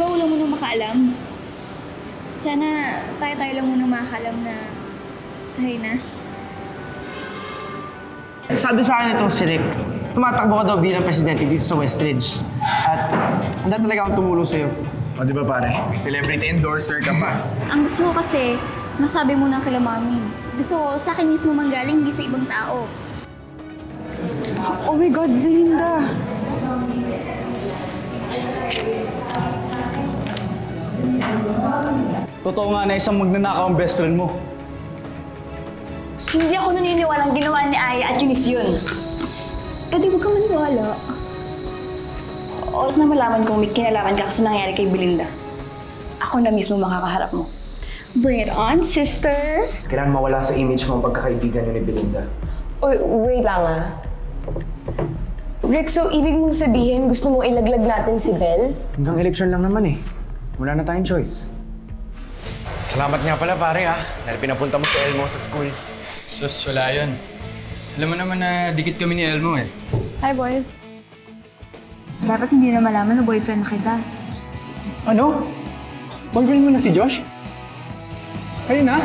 ba wala mo nang makaalam? Sana tayo-tayo lang muna makakalam na tayo na. Sabi sa akin itong si Rick, tumatakbo ka daw bilang presidente dito sa Westridge. At handa talaga akong tumulong sa'yo. O di ba pare? Celebrity endorser ka pa. Ang gusto ko kasi, masabi mo na kila mami. Gusto ko sa akin mismo manggaling, hindi sa ibang tao. Oh my God, Belinda! Totoo nga na isang magnanakaw ang best friend mo. Hindi ako naniniwalang ginawa ni Aya at Eunice yun. Eh di huwag ka maniwala. Oras na malaman kung may kinalaman ka sa nangyari kay Belinda. Ako na mismo makakaharap mo. Bring it on, sister! Kailangan mawala sa image mo ang pagkakaibigan niyo ni Belinda. Uy, wait lang ah. Rick, so ibig mong sabihin gusto mong ilaglag natin si Belle? Hanggang eleksyon lang naman eh. Wala na tayong choice. Salamat nga pala pare ha. Dahil pinapunta mo si Elmo sa school. Sus, wala yun. Alam mo naman na dikit kami ni Elmo eh. Hi, boys. Dapat hindi na malaman na boyfriend na kita. Ano? Boyfriend mo na si Josh? Kayo na?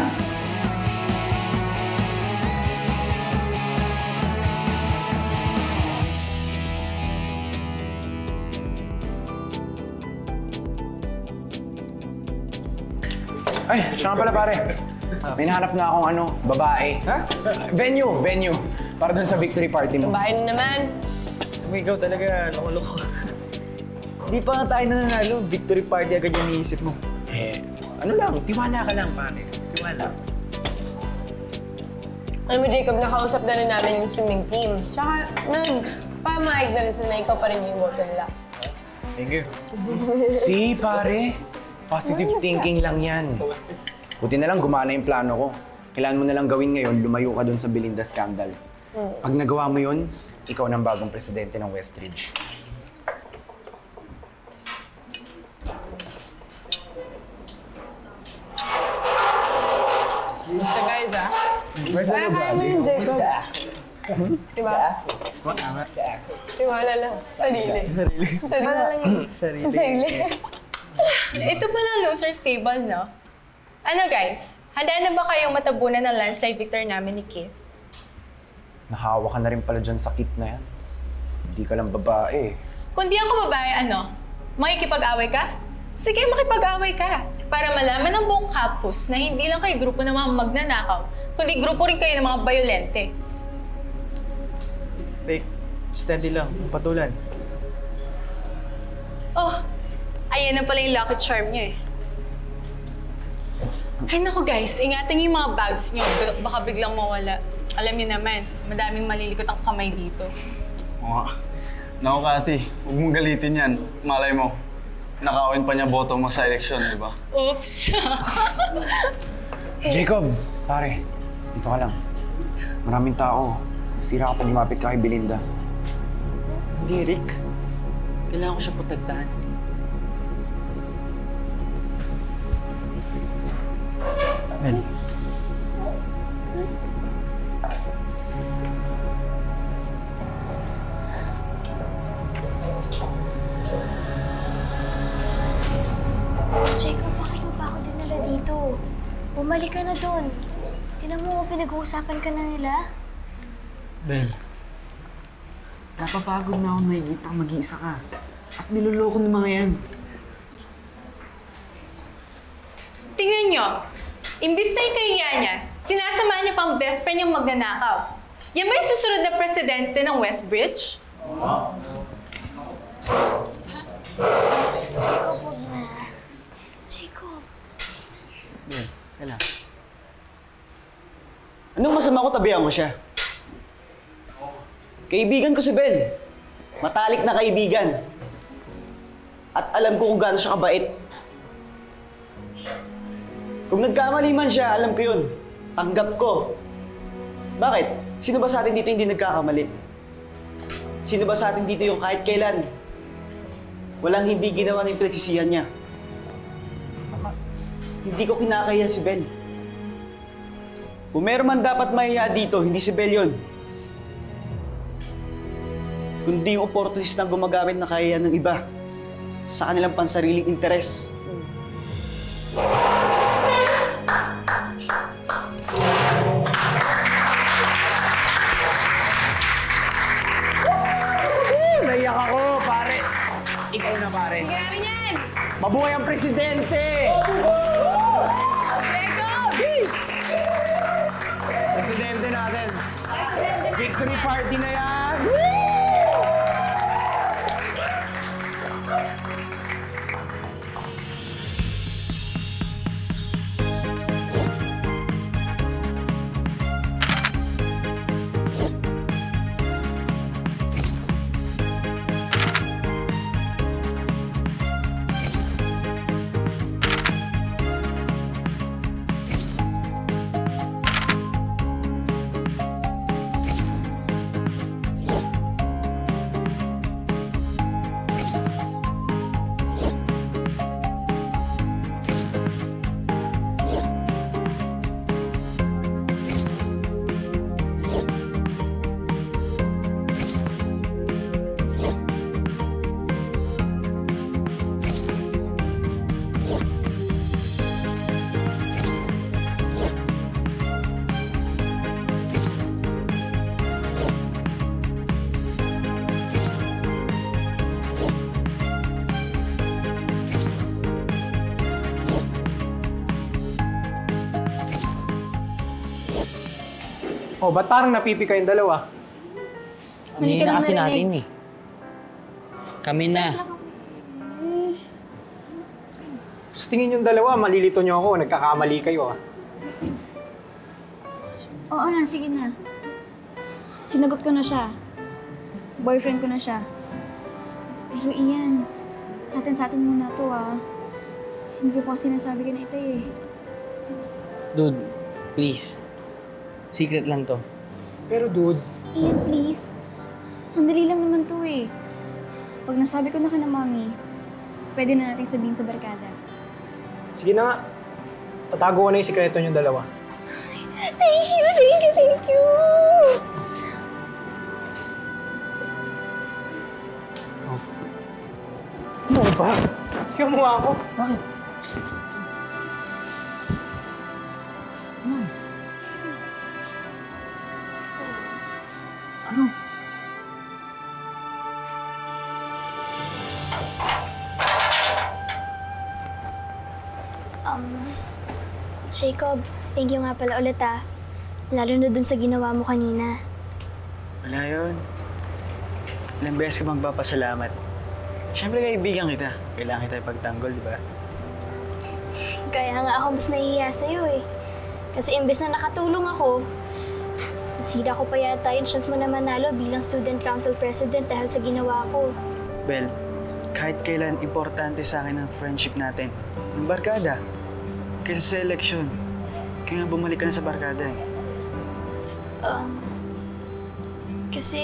Ay, siya nga pala pare. May nahanap nga akong babae. Ha? Venue. Para dun sa victory party mo. Bahay na naman. Ikaw talaga, loko-loko. Hindi pa nga tayo nananalo. Victory party agad yung iniisip mo. Ano lang, tiwala ka lang pare. Tiwala. Alam mo, Jacob, nakausap na rin namin yung swimming team. Tsaka, nagpamayag na rin sila na ikaw pa rin yung boto nila. Thank you. Si pare, positive thinking lang yan. Buti na lang gumana yung plano ko. Kailangan mo na lang gawin ngayon, lumayo ka dun sa Belinda scandal. Pag nagawa mo yun, ikaw ng bagong presidente ng Westridge. So guys, kaya mo yun, Jacob. Diba? Tiwala lang sa sarili. Tiwala lang yung sa sarili. Ito pala loser's table, no? Ano guys, handa na ba kayong matabunan ng landslide victory namin ni Kit? Nahawa ka na rin pala dyan sa kit na yan. Hindi ka lang babae. Kung di ako babae, makikipag-away ka? Sige, makipag-away ka. Para malaman ng buong campus na hindi lang kayo grupo ng mga magnanakaw, kundi grupo rin kayo ng mga bayolente. Wait, steady lang. Patulan. Oh, ayan na pala yung lucky charm niyo eh. Ay naku guys, ingatan niyo yung mga bags niyo. Baka biglang mawala. Alam niyo naman, madaming malilikot ang kamay dito. Oo nga. Naku, Kati, huwag mong galitin yan. Malay mo, nakawin pa niya boto mo sa eleksyon, di ba? Oops! Jacob, pare, dito ka lang. Maraming tao. Sira ka pag lumapit ka kay Belinda. Hindi, Rick. Kailangan ko siya protektahan. Bel. Jacob, bakit mo pa ako dinala dito? Bumalik ka na doon. Tinan mo, pinag-uusapan ka na nila. Bel, napapagod na ako nakikita mag-iisa ka. At niloloko ng mga yan. Tingnan niyo, imbis na yung kahiya niya, sinasama niya pang best friend niyang magnanakaw. Yan ba yung susunod na presidente ng Westbridge? Jacob, huwag na. Jacob. Bel, kailan? Anong masama ko tabihan mo siya? Kaibigan ko si Bel. Matalik na kaibigan. At alam ko kung gaano siya kabait. Kung nagkamali man siya, alam ko yun. Tanggap ko. Bakit? Sino ba sa atin dito hindi nagkakamali? Sino ba sa atin dito yung kahit kailan walang hindi ginawa ng pinagsisihan niya? Hindi ko kinakaya si Bel. Kung meron man dapat mahiya dito, hindi si Bel yun. Kundi yung opportunist na gumagamit na kaya ng iba. sa kanilang pansariling interes. Naiyak ako, pare. Ikaw na, pare. Sige namin yan! Mabuhay ang presidente! Jacob! Presidente natin. Victory party na yan! Oh, ba't parang napipi kayong dalawa? Hindi ka na lang kasi narinig. natin eh. Kami na. Sa tingin yung dalawa, malilito nyo ako. Nagkakamali kayo ah. Oo na, sige na. Sinagot ko na siya. Boyfriend ko na siya. Pero Ian, sa atin muna to ah. Hindi ko kasi nasabi ka na ito eh. Dude, please. Secret lang to. Pero dude, Ian, please. Sandali lang naman to eh. Pag nasabi ko na ka na mami, pwede na nating sabihin sa barkada. sige na nga. Tatago ko na yung sikreto nyo dalawa. Thank you, thank you, thank you! Ano ba? Yung mukha ko. Bakit? Ano? Jacob, thank you nga pala ulit ah. Lalo na dun sa ginawa mo kanina. Wala yun. Ilang beses ka magpapasalamat. Siyempre kaibigan kita. Kailangan kita ipagtanggol, di ba? Kaya nga ako mas nahihiya sa'yo eh. Kasi imbes na nakatulong ako, nasira ko pa yata yung chance mo na manalo bilang student council president dahil sa ginawa ko. Bel, kahit kailan importante sa akin ang friendship natin. Ng barkada. Kaysa sa eleksyon. Kaya nga bumalik ka na sa barkada eh. Kasi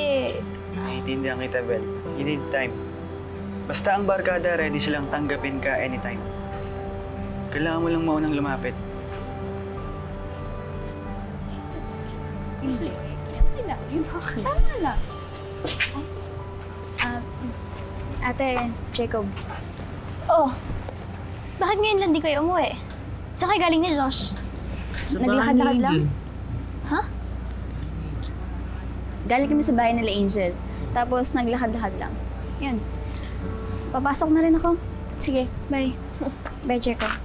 Naiintindihan kita, Bel. You need time. Basta ang barkada, ready silang tanggapin ka anytime. Kailangan mo lang maunang lumapit. Tama na. Ate, Jacob. oh, bakit ngayon lang di kayo umuwi? Saan kayo galing ni Josh? Naglakad-lakad lang? Ha? Galing kami sa bahay nila Angel. Tapos naglakad-lakad lang. Yun. Papasok na rin ako. Sige, bye. Bye, Jacob.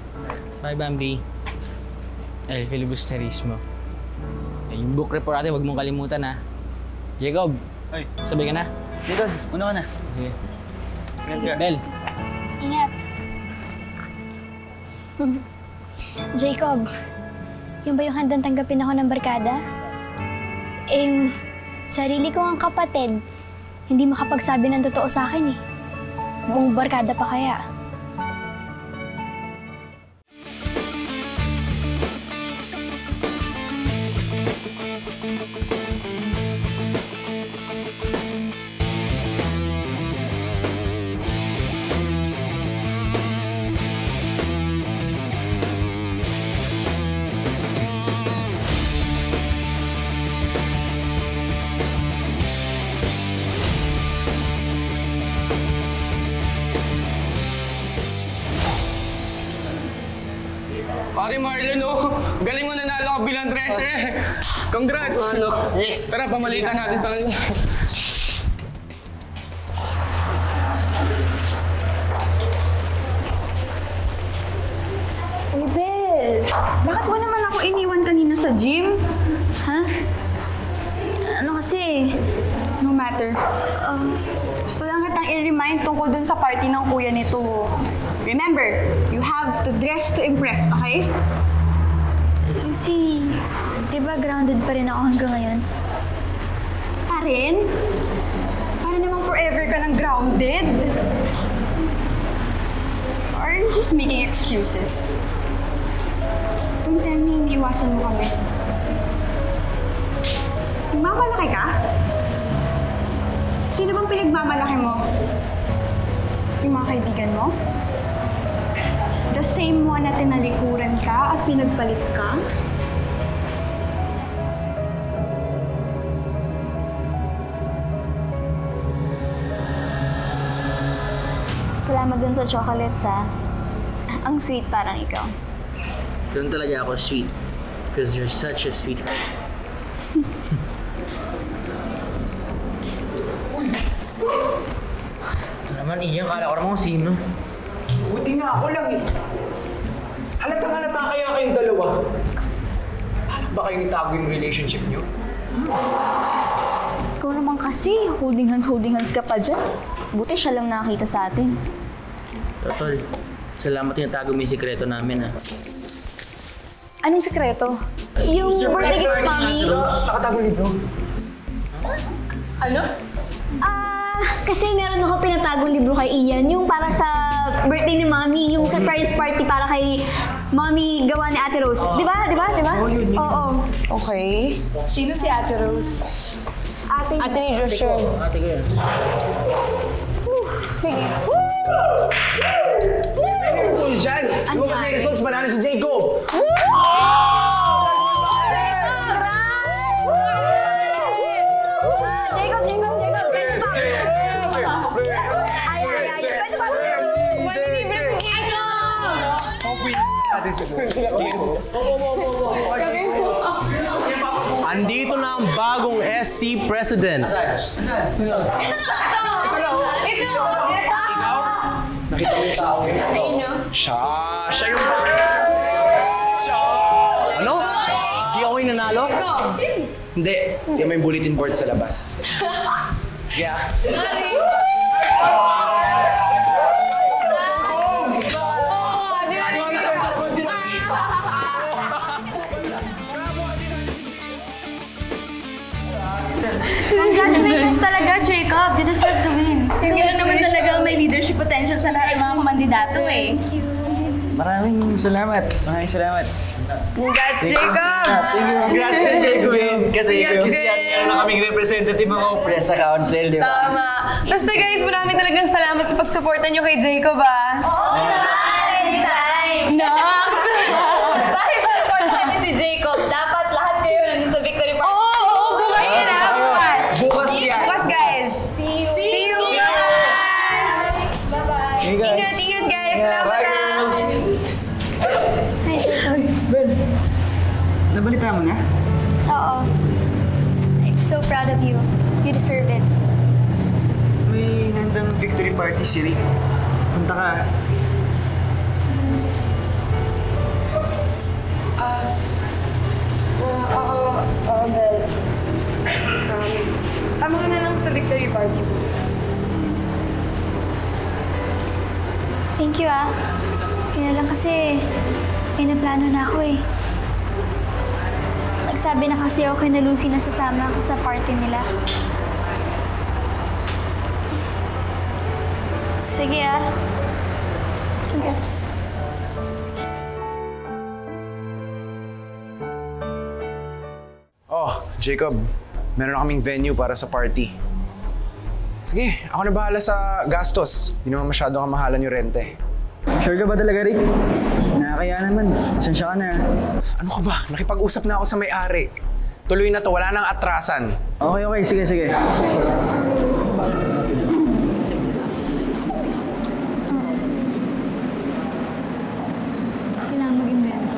Bye, Bambi. El filibusterismo. Yung book report natin, huwag mong kalimutan ha. Jacob, Ay, sabay ka na. dito, una ka na. Okay. Bel ka. Bel. Ingat. Jacob, yun ba yung handang tanggapin ako ng barkada? Eh, yung sarili ko ang kapatid, hindi makapagsabi ng totoo sa akin eh. Buong barkada pa kaya. Ate Marlon, oh. Galing mo nanalo ka bilang treasurer. Congrats! Yes! Tara, pamalitan natin sa kanila. Uy, Bel! Bakit mo naman ako iniwan kanina sa gym? Ha? Ano kasi? No matter. Gusto lang kitang i-remind tungkol dun sa party ng kuya nito. Remember, you have to dress to impress, okay? Lucy, di ba grounded pa rin ako hanggang ngayon? Pa rin? Para namang forever ka ng grounded? Or are you just making excuses? Don't tell me iniiwasan mo kami. Nagmamalaki ka? Sino bang pinagmamalaki mo? Yung mga kaibigan mo? The same one na tinalikuran ka at pinagpalit ka? Salamat dun sa chocolates, ha? Ang sweet parang ikaw. Doon talaga ako sweet. Because you're such a sweetheart. Naman, Ian, kala ko naman kung sino. Buti nga ako lang eh. Halatang-halata kaya kayong dalawa. Alam ba kayong itago yung relationship niyo? Ikaw naman kasi, holding hands ka pa dyan. Buti siya lang nakakita sa atin. Totol, salamat yung tago mo yung sikreto namin, ha. Anong sekreto? Yung birthday gift, Mami. Nakatagong libro. Ano? Kasi meron ako pinatagong libro kay Ian, yung para sa birthday ni Mami, yung surprise party para kay Mami gawa ni Ate Rose. Di ba? Oo, yun. Oo. Okay. Sino si Ate Rose? Ate ni Joshua. Ate ko yan. Sige. Ano yung cool dyan? Di ba kasi results manalo si Jacob? Andito na ang bagong SC President. Nakita mo yung tao yun? Siya yung... Ano? Di ako yung nanalo? Hindi. Hindi may bulletin board sa labas. Yeah. Congratulations talaga, Jacob. You deserve to win. Hindi lang naman talaga may leadership potential sa lahat ng mga kumandidato eh. Maraming salamat. Congrats, Jacob! Congrats din kay Gwen. Kasi yan na kaming representative ng Opres sa council, di ba? Tama. Basta guys, maraming talagang salamat sa pagsuporta niyo kay Jacob, ah. Anytime! Nox! Dahil supportan niyo si Jacob, dapat lahat kayo nandun sa victory party. Oo, bukas yan, ah. Bukas yan. Bukas, guys. See you! Bye-bye. Ingat, guys. Salamat, ah. Hi, Jacob. Ben, nabalita mo na? Oo. I'm so proud of you. You deserve it. May handang victory party si Rick. Punta ka. Bel. Sama ka na lang sa victory party bukas. Thank you, ah. Kaya lang kasi, may naplano na ako eh. Nagsabi na kasi ako kay na Lucy na sasama ako sa party nila. Sige, ah. Congrats. Oh, Jacob. Meron na kaming venue para sa party. Sige, ako na bahala sa gastos. Hindi naman masyado kamahalan yung rente. Sure ka ba talaga, Rick? Nakakaya naman. Pasensya ka na. Ano ka ba? Nakipag-usap na ako sa may-ari. Tuloy na to, wala nang atrasan. Okay. Sige. Kailangan mag-invento.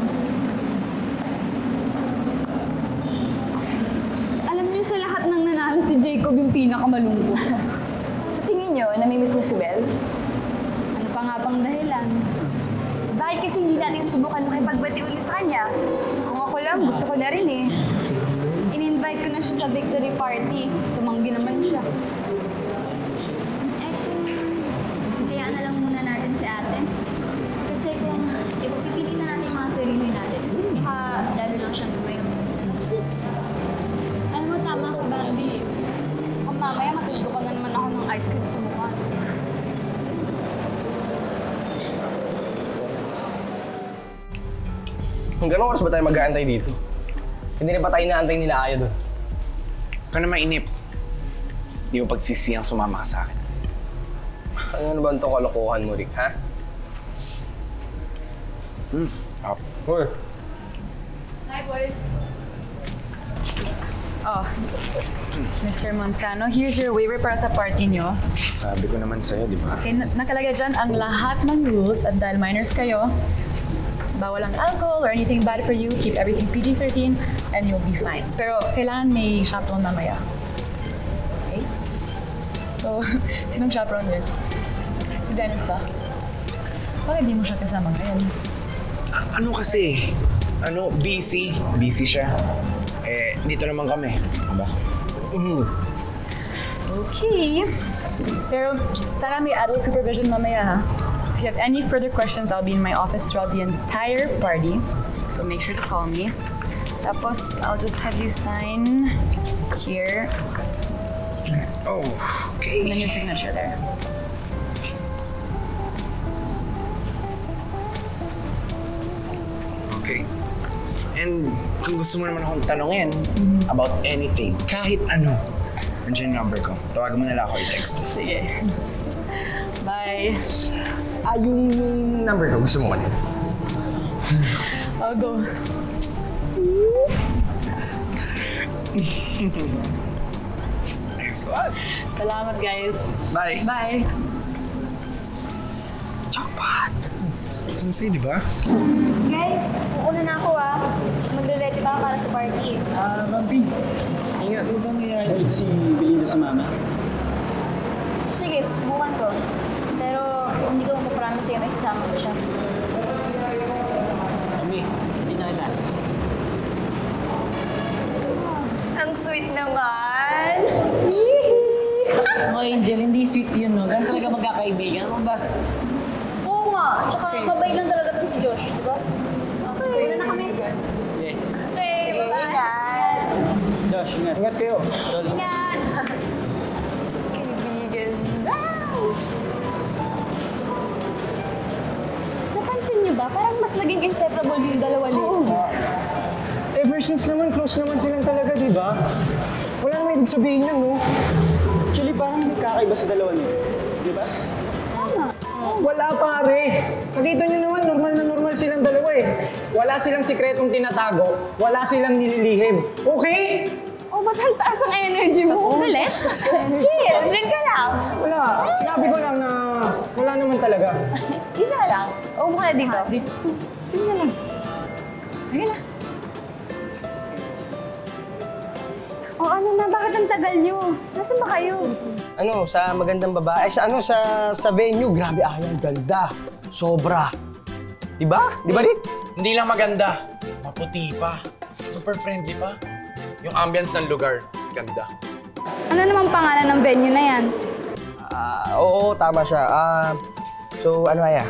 Jacob yung pinakamalungkot. Sa tingin nyo, namimiss niyo si Belle? Ano pa nga bang dahilan? Bakit kasi hindi natin subukan makipagbati ulit sa kanya? Kung ako lang, gusto ko na rin eh. In-invite ko na siya sa victory party. Tumanggi naman siya. Hayaan na lang muna natin si ate. Kasi kung ipagpipili na natin yung mga sarili natin, baka lalo lang siyang lumayo. Alam mo, tama ka, Bambi. Kung mamaya matulgo ka na naman ako ng ice cream sa mukha. Hanggang oras ba tayo mag-aantay dito? Hindi na ba tayo inaantay nila Aya doon? Huwag ka na mainip. Hindi mo pagsisiyang sumama ka sa akin. Ano ba itong kalokohan mo, Rick, ha? Up. Hi, boys. Oh, Mr. Montano, here's your waiver para sa party nyo. Sabi ko naman sa'yo, di ba? Okay, nakalagay dyan ang lahat ng rules at dahil minors kayo, bawal ang alcohol or anything bad for you, keep everything PG-13 and you'll be fine. Pero kailangan may chaperone mamaya. Okay? So, sinong chaperone yun? Si Dennis ba? Bakit di mo siya kasama ngayon? Ano kasi? Busy. Busy siya. Dito naman kami. Diba? Okay. Pero sana may adult supervision mamaya, ha? If you have any further questions, I'll be in my office throughout the entire party. So make sure to call me. Tapos, I'll just have you sign here. Oh, okay. And then your signature there. Okay. And kung gusto mo naman akong tanungin about anything, kahit ano, nandiyan yung number ko. Tawagan mo na lang ako i-text. Sige. Bye. Yung number ko, gusto mo kanina? I'll go. Thanks a lot. Salamat, guys. Bye. Bye. Jackpot! Ano sa'yo, di ba? Guys, uuna na ako Magre-ready pa ako para sa party. Bambi. Ingat mo bang i-invite si Belinda sa mama? Sige, subukan ko. Pero hindi ko mapapromise sa'yo may sasama ko siya. Bambi, hindi na kailan. Ang sweet naman! Mga Angel, hindi sweet yun, no? Ganun talaga magkakaibigan. Ano ba? Oo nga, tsaka mabait lang talaga itong si Josh, di ba? Okay, una na kami. Yeah. Okay, bye-bye. Ingat. Josh, ingat. Ingat kayo. Ingat. Kaibigan. Napansin niyo ba? Parang mas naging inseparable yung dalawa nila. Ever since naman, close naman silang talaga, di ba? Wala naman ibig sabihin yun, no? Actually, parang may kakaiba sa dalawa niyo. Di ba? Wala, pare. Nakita nyo naman, normal silang dalawa eh. Wala silang sikretong tinatago, wala silang nililihim. Okay? Oh, ba't ang taas ang energy mo? Galit? Chill ka lang. Wala. Sinabi ko lang na wala naman talaga. Isa ka lang. O, mukha na dito. Dito. Sige na lang. Sige na. O, ano na? Bakit ang tagal nyo? Nasaan ba kayo? Sa magandang babae. Sa venue. Grabe, ang ganda. Sobra. Diba? Diba, Rick? Hindi lang maganda. Maputi pa. Super friendly pa. Yung ambience ng lugar, ganda. Ano namang pangalan ng venue na yan? Oo, tama siya. So, Aya?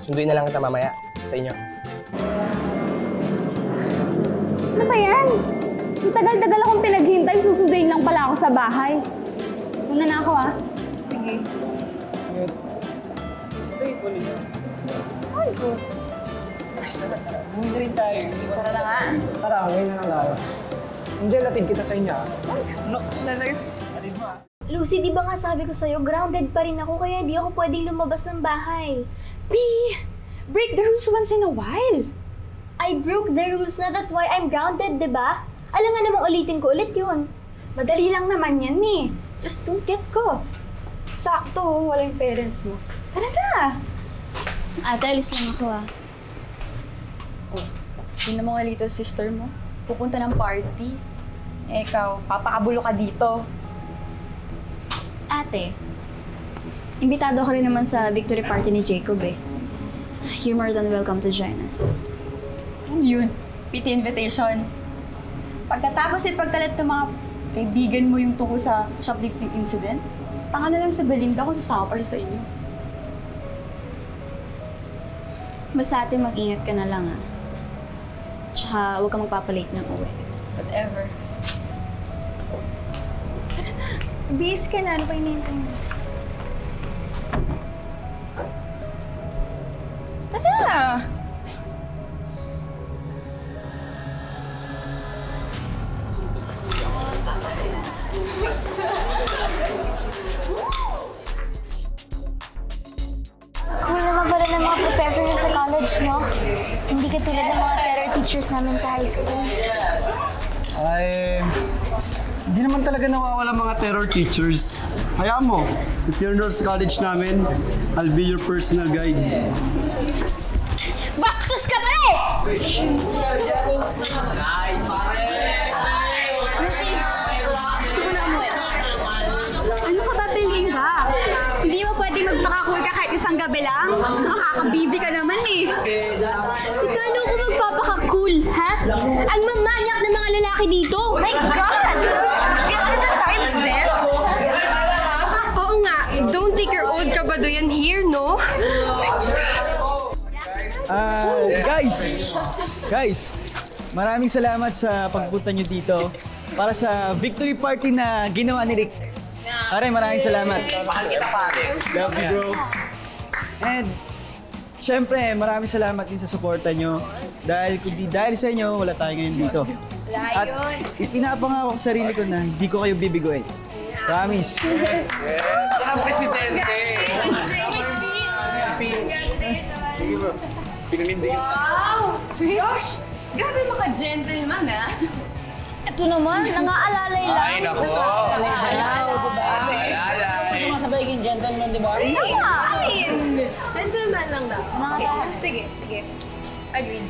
Sunduin na lang kita mamaya sa inyo. Ano ba yan? Ang tagal-tagal akong pinaghintay, susunduin lang pala ako sa bahay. Muna na ako, Sige. Ay, ko. Basta na, tara. Umuwi na rin tayo. Tara na nga. Tara, ngayon na lang tayo. Angel, atid kita sa inyo, Lucy, di ba nga sabi ko sa'yo, grounded pa rin ako kaya hindi ako pwedeng lumabas ng bahay. Break the rules once in a while. I broke the rules na, that's why I'm grounded, di ba? Alam nga namang ulitin ko ulit yun. Madali lang naman yan eh. Just don't get caught. Sakto, walang parents mo. Talaga. Ate, alis lang ako Sino mo nga little sister mo? Pupunta ng party. Eh, ikaw, papakabulo ka dito. Ate, imbitado ka rin naman sa victory party ni Jacob eh. You're more than welcome to join us. Ano yun? PT invitation. Pagkatapos ipagkalat ng mga kaibigan mo yung tungkol sa shoplifting incident, tanga na lang sa Belinda kung sasama pa siya sa inyo. Basta ate, mag-ingat ka na lang ah. Tsaka huwag ka magpapalate ng uwi. Whatever. Tara na. Bis ka na. Ano pa hinihintay mo? Tara! Cool naman pala ng mga professors sa college, no? Hindi katulad ng mga terror teachers namin sa high school. Ay, hindi naman talaga nawawala mga terror teachers. Hayaan mo, if you're nurse sa college namin, I'll be your personal guide. Bastos ka pa rin! Lucy, gusto mo na umuwi? Ano ka ba, Belinda? Hindi mo pwede magpakakool ka kahit isang gabi lang? Nakakabibi ka naman eh. Paano ako magpapaka-cool, ha? Ang mamanyak ng mga lalaki dito! My God! Get with the times, man! Oo nga, don't take your old kabaduyan here, no? Guys, maraming salamat sa pagpunta nyo dito para sa victory party na ginawa ni Rick. Pare, maraming salamat. Mahal kita, pare. Love you, bro. And, syempre, maraming salamat din sa suporta nyo. Dahil kundi dahil sa inyo, wala tayo ngayon dito. At ipinapangako ko sa sarili ko na hindi ko kayo bibiguin. Promise. Ang presidente! Sige bro. Pinanindig. Wow! Josh! Grabe maka-gentleman, ah. Ito naman, nangaalalay lang. Ay, nako! Alalay! Gusto masabay kayong gentleman, di ba? Tama! Gentleman lang daw. Sige, sige. Agreed.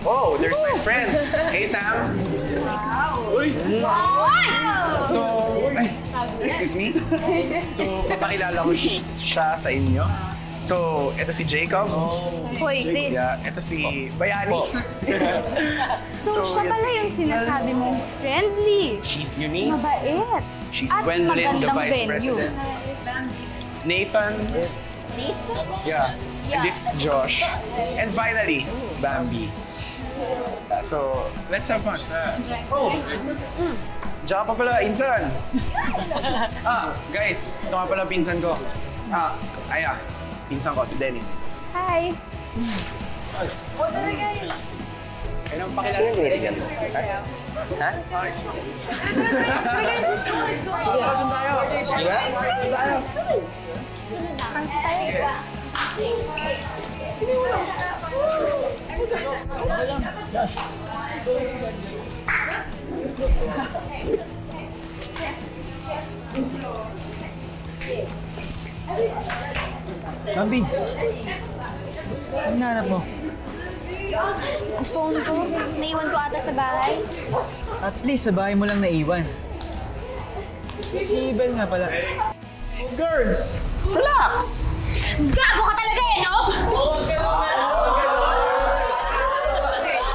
Oh, there's my friend. Hey, Sam. Uy! So, ay, excuse me. So, papakilala ko siya sa inyo. So, ito si Jacob. Hoy, Chris. Yeah, ito si Bayani. So, siya pala yung sinasabi mong friendly. She's Eunice. Mabait. She's At Gwendolyn, the magandang Vice venue. President. Nathan. Nathan? Yeah. And this is Josh. And finally, Bambi. So, let's have fun. Oh! Diyan ka pa pala, Insan. Guys, ito nga pala pinsan ko. Pinsan ko, si Dennis. Hi. O, tara guys. Kailan pakilala sa inyo? Ha? It's fine. Sige, doon tayo. Sige ba? Sunod na. Tayo. Bambi, ang nanap mo? Ang phone ko, naiwan ko ata sa bahay. At least sa bahay mo lang naiwan. Si Bel nga pala. Oh, girls! Relax! Gago ka talaga eh, no?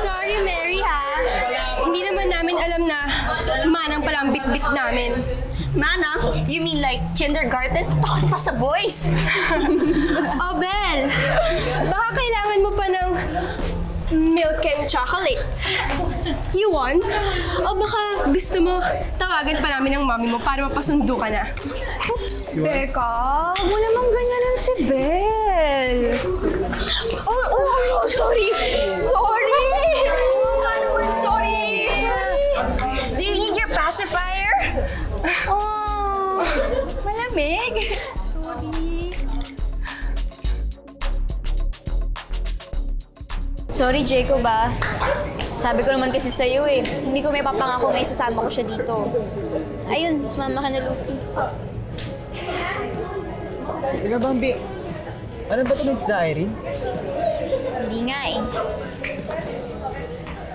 Sorry, Mary, ha? Hindi naman namin alam na manang palang bit-bit namin. Manang? You mean like kindergarten? Takot pa sa boys! Oh, Bel! Baka kailangan mo pa ng milk and chocolates. You want? O baka gusto mo tawagan pa namin ang mami mo para mapasundo ka na. Teka, huwag mo namang ganyanan si Bel. Oh, sorry. Sorry! Sorry! Do you need your pacifier? Oh, malamig. Sorry, Jacob ah. Sabi ko naman kasi sa'yo eh. Hindi ko may papangako na isasama ko siya dito. Ayun, sumama ka na, Lucy. Teka, Bambi. Ano ba ito nag-diary? Hindi nga eh.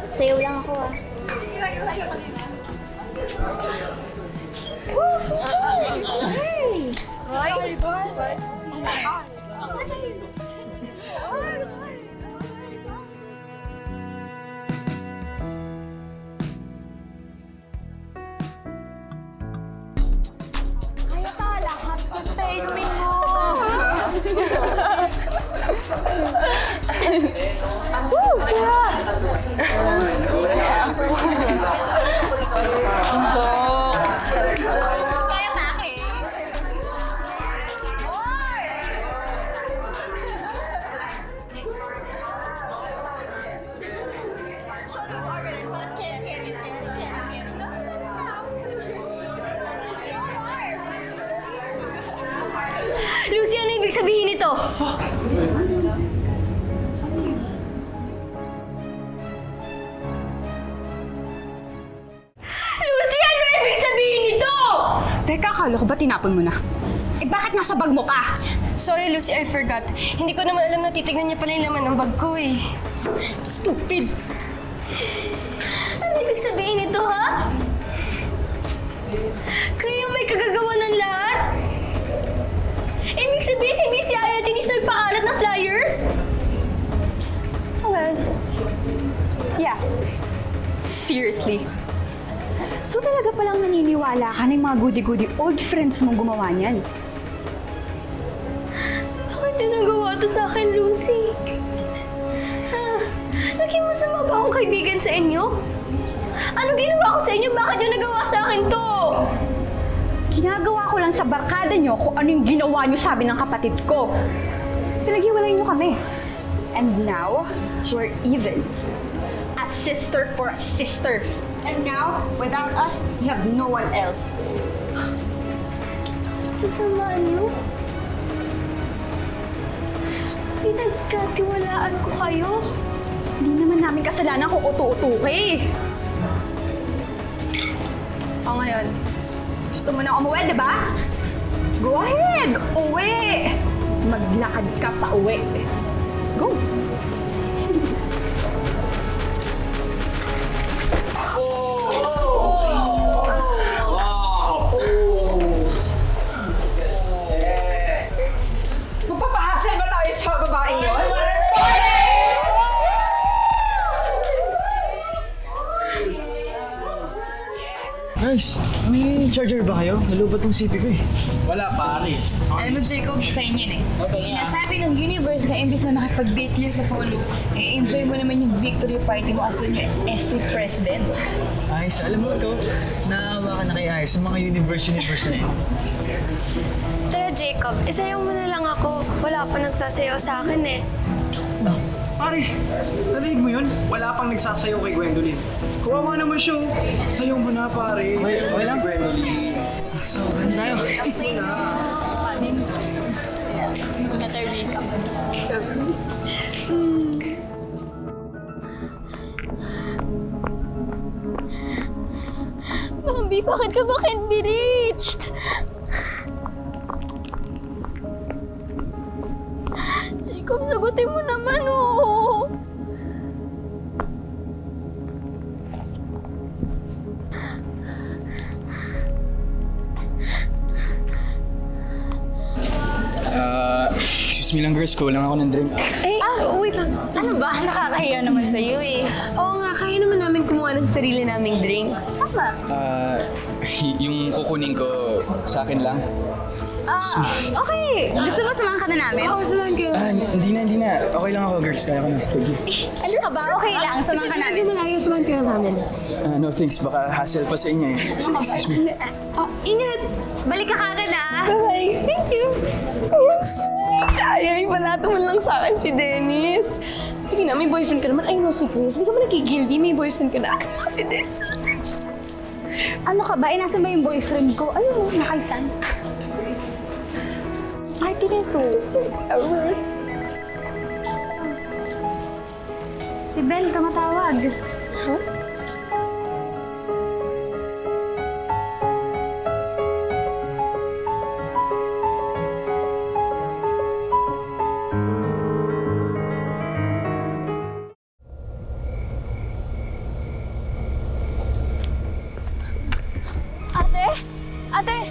Sayaw lang ako ah. Basta inumin mo. Woo! Sarap! Kaya bakit? Lucy, ano ibig sabihin nito? Lucy, ano ibig sabihin nito? Teka, akala ko ba tinapon mo na? Eh bakit nasa bag mo pa? Sorry, Lucy, I forgot. Hindi ko naman alam na titignan niya pala yung laman ng bag ko eh. Stupid! Ano ibig sabihin nito, ha? Kayo may kagagawa ng lahat? Ibig sabihin, hindi si Aya Janice nagpakalat ng flyers? Well, yeah. Seriously. So talaga palang naniniwala ka na yung mga goody-goody old friends mong gumawa niyan? Bakit niyo nagawa to sa akin, Lucy? Ha? Naging masama ba akong kaibigan sa inyo? Ano ginawa ko sa inyo? Bakit niyo nagawa sa akin to? Ginagawa ko lang sa barkada niyo kung ano yung ginawa niyo sa amin ng kapatid ko. Pinaghiwalay niyo kami. And now, we're even. A sister for a sister. And now, without us, you have no one else. Sasamaan niyo? Pinagkatiwalaan ko kayo? Hindi naman namin kasalanan kung utu-utu ka eh. O ngayon, gusto mo na umuwi, di ba? Go ahead! Uwi! Maglakad ka pa uwi. Go! Magpapahasal ba tayo sa babaeng yun? Guys, may charger ba kayo? Nalubat tong CP ko eh. Wala, pare. Alam mo, Jacob, sa inyo eh. Sinasabi ng universe na imbis na makipag-date kayo sa phone, enjoy mo naman yung victory party mo as your SC president. Ayos, alam mo ikaw, naawa ka na kay Ayos sa mga universe na yun. Tara, Jacob, isayaw mo na lang ako. Wala pa nagsasayaw sa akin eh. Pare, narinig mo yun? Wala pang nagsasayaw kay Gwendolyn. Kawawa naman siya. Sayaw mo na, pare. Okay lang? Si Gwendolyn. So, ganun tayo. Panin. Muna tayo makeup. Bambi, bakit ka ba can't be reached? Jacob, sagutin mo naman, oh. Excuse me lang girls, kulang ako ng drink. Wait lang. Ano ba? Nakakahiya naman sa'yo eh. Oo nga, kaya naman namin kumuha ng sarili naming drinks. Tama. Yung kukunin ko sa akin lang. Okay. Gusto mo samahan ka na namin? Oo, samahan kayo. Hindi na. Okay lang ako girls, kaya ko na. Ano ka ba? Okay lang. Samahan ka namin. Medyo malayo, samahan kayo namin. No thanks, baka hassle pa sa inyo eh. Excuse me. Ingat. Balik ka kagad ah. Bye-bye. Thank you. Ay, balata mo lang sa akin si Dennis. Sige na, may boyfriend ka naman. I know si Chris. Hindi ka man nagigilty, may boyfriend ka na. Si Dennis. Ano ka ba? Nasaan ba yung boyfriend ko? Ayun mo, nakaisan. Party nito. Ever. Si Belle, tumatawag. Huh? Ate!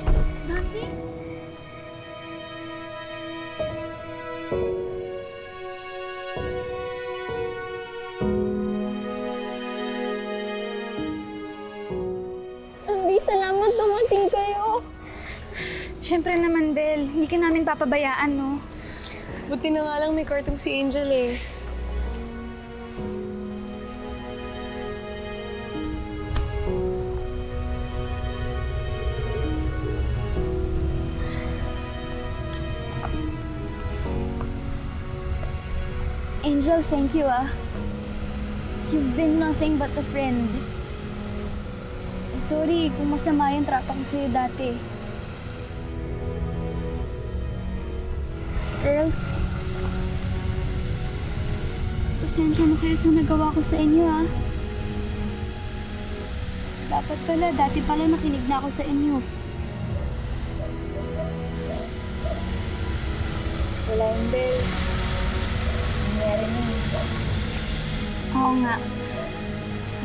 Gandhi? Gandhi, salamat dumating kayo. Siyempre naman, Bel. Hindi ka namin papabayaan, no? Buti na nga lang may kartong si Angel eh. Angel, thank you ah. You've been nothing but a friend. Sorry kung masama yung trato ko sa'yo dati. Girls, pasensya na kayo sa nagawa ko sa inyo ah. Dapat pala, dati pala nakinig na ako sa inyo. Wala yung Bel. Nangyari na yun. Oo nga.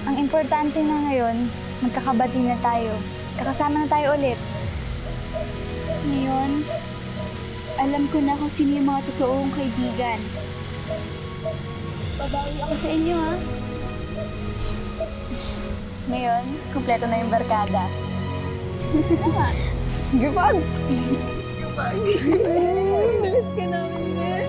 Ang importante na ngayon, magkakabati na tayo. Kakasama na tayo ulit. Ngayon, alam ko na kung sino yung mga totoong kaibigan. Babawi ako sa inyo, ha? Ngayon, kumpleto na yung barkada. Gipag! Gipag! Dalas ka namin, Bel.